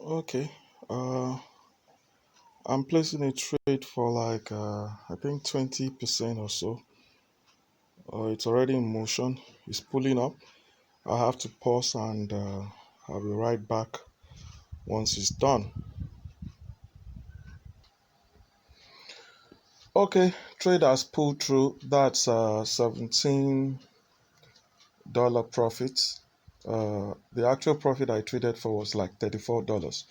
Okay. Uh, I'm placing a trade for like I think 20% or so. It's already in motion. It's pulling up. I have to pause and I'll be right back once it's done. Okay, trade has pulled through. That's $17 profit. The actual profit I traded for was like $34.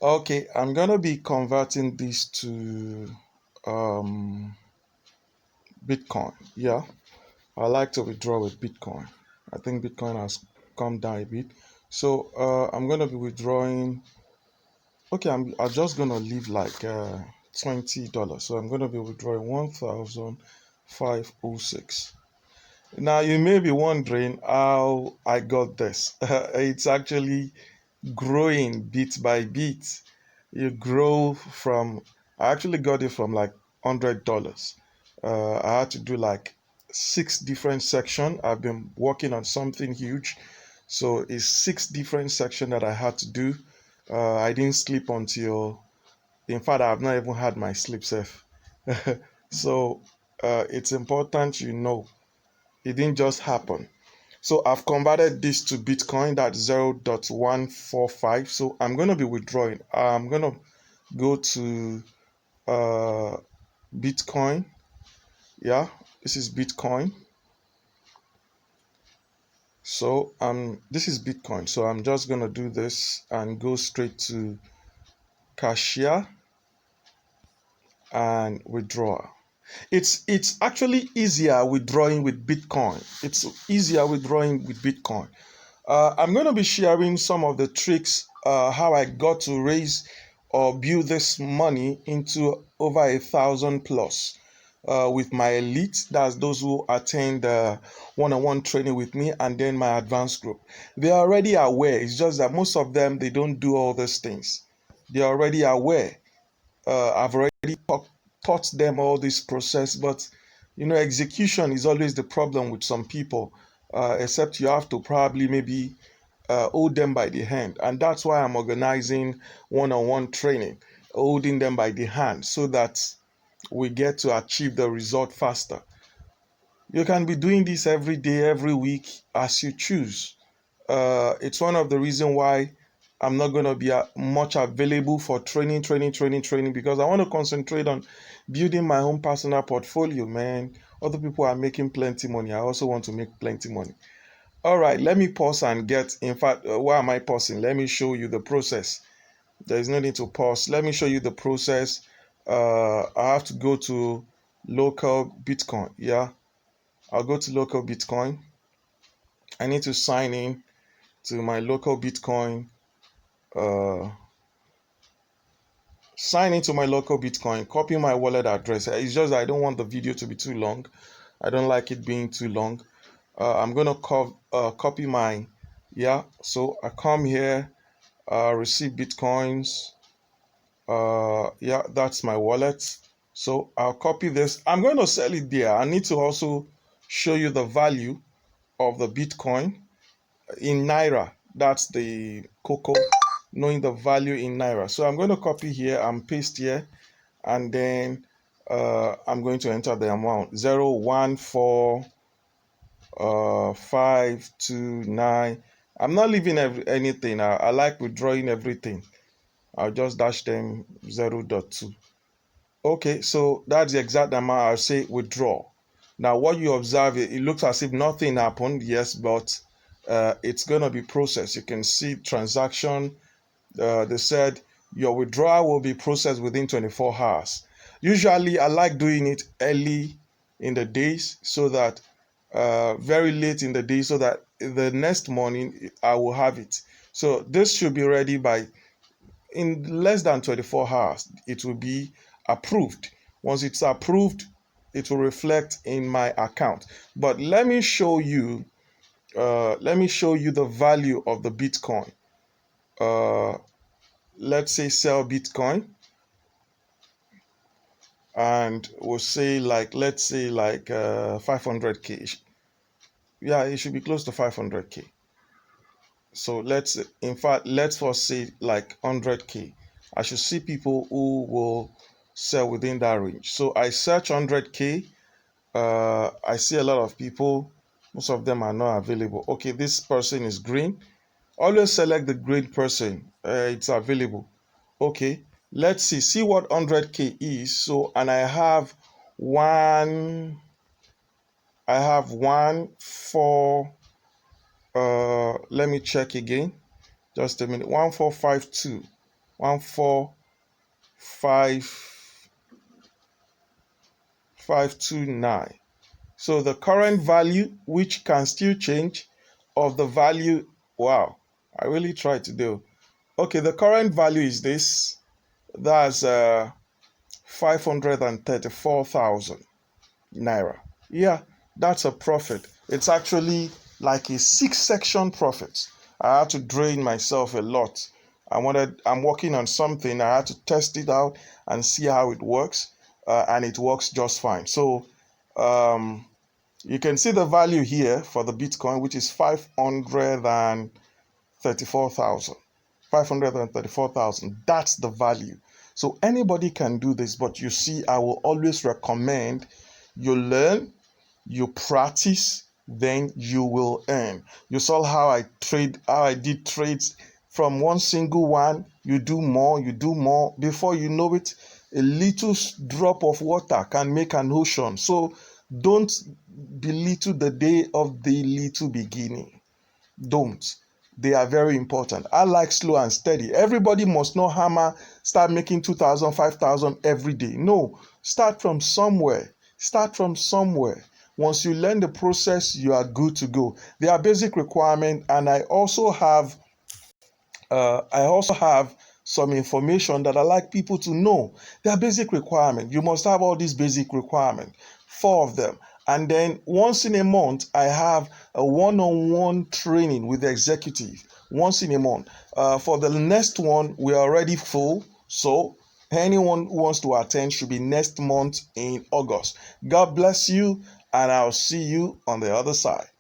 Okay, I'm gonna be converting this to um, Bitcoin. Yeah. I like to withdraw with Bitcoin. I think Bitcoin has come down a bit. So I'm going to be withdrawing. Okay, I'm just going to leave like $20. So I'm going to be withdrawing 1,506. Now you may be wondering how I got this. It's actually growing bit by bit. You grow from, I actually got it from like $100. I had to do like 6 different sections. I've been working on something huge. So it's 6 different sections that I had to do. I didn't sleep until, in fact, I've not even had my sleep safe. So it's important you know it didn't just happen. So I've converted this to Bitcoin, that's 0.145. So I'm going to be withdrawing. I'm going to go to uh, Bitcoin. Yeah, this is Bitcoin. So this is Bitcoin. So I'm just going to do this and go straight to cashier and withdraw. It's actually easier withdrawing with Bitcoin. It's easier withdrawing with Bitcoin. I'm going to be sharing some of the tricks how I got to raise or build this money into over 1,000 plus with my elite. That's those who attend one-on-one training with me, and then my advanced group. They are already aware. It's just that most of them they don't do all these things. They are already aware. I've already taught them all this process, but execution is always the problem with some people. Except you have to probably maybe hold them by the hand. And that's why I'm organizing one-on-one training, holding them by the hand so that we get to achieve the result faster. You can be doing this every day, every week as you choose. It's one of the reasons why I'm not going to be much available for training because I want to concentrate on building my own personal portfolio, man. Other people are making plenty money. I also want to make plenty money. All right, let me pause and get, in fact, why am I pausing? Let me show you the process. There is no need to pause. Let me show you the process. I have to go to local Bitcoin. Yeah, I'll go to local Bitcoin. I need to sign in to my local Bitcoin. Uh, Sign into my local Bitcoin, copy my wallet address. It's just that I don't want the video to be too long. I don't like it being too long. I'm going to copy my, yeah. So I come here, receive Bitcoins. Yeah, that's my wallet. So I'll copy this. I'm going to sell it there. I need to also show you the value of the Bitcoin in Naira. That's the cocoa, knowing the value in Naira. So I'm going to copy here and paste here, and then I'm going to enter the amount 0.14529. I'm not leaving anything. I like withdrawing everything. I'll just dash them 0.2. Okay, so that's the exact amount. I'll say withdraw. Now, what you observe, it looks as if nothing happened. Yes, but it's going to be processed. You can see transaction. They said your withdrawal will be processed within 24 hours. Usually, I like doing it early in the days so that very late in the day so that the next morning I will have it. So this should be ready by in less than 24 hours. It will be approved. Once it's approved, it will reflect in my account. But let me show you. Let me show you the value of the Bitcoin. Uh, let's say sell Bitcoin, and we'll say like let's say like 500k. Yeah, it should be close to 500k. So let's first say like 100K. I should see people who will sell within that range. So I search 100K. I see a lot of people. Most of them are not available. Okay, this person is green. Always select the green person. It's available. Okay, let's see what 100K is. So, and I have one for, let me check again. Just a minute. 1452. 145,529. So the current value, which can still change, of the value, wow, I really tried to do. Okay, the current value is this. That's 534,000 naira. Yeah, that's a profit. It's actually like a 6-section profit. I had to drain myself a lot. I'm working on something. I had to test it out and see how it works, and it works just fine. So um, you can see the value here for the Bitcoin, which is 534,000. 534,000. That's the value. So anybody can do this, but you see, I will always recommend you learn, you practice, then you will earn. You saw how I did trades from one single one. You do more. Before you know it, a little drop of water can make an ocean. So don't belittle the day of the little beginning. Don't. They are very important. I like slow and steady. Everybody must not hammer, start making 2,000, 5,000 every day. No, start from somewhere. Start from somewhere. Once you learn the process, you are good to go. They are basic requirements, and I also have some information that I like people to know. They are basic requirements. You must have all these basic requirements, 4 of them. And then once in a month, I have a one-on-one training with the executive. Once in a month. For the next one, we are already full. So anyone who wants to attend should be next month in August. God bless you, and I'll see you on the other side.